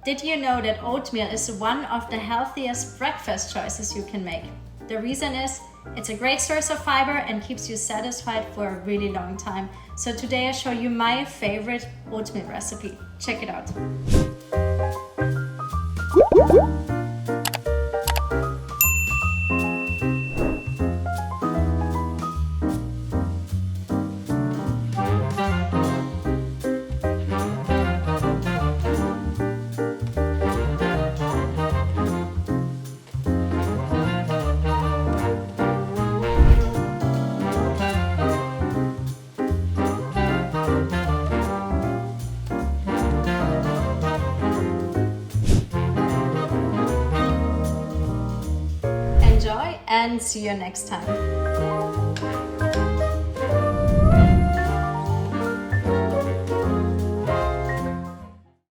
Did you know that oatmeal is one of the healthiest breakfast choices you can make? The reason is it's a great source of fiber and keeps you satisfied for a really long time. So today I show you my favorite oatmeal recipe. Check it out. Enjoy and see you next time.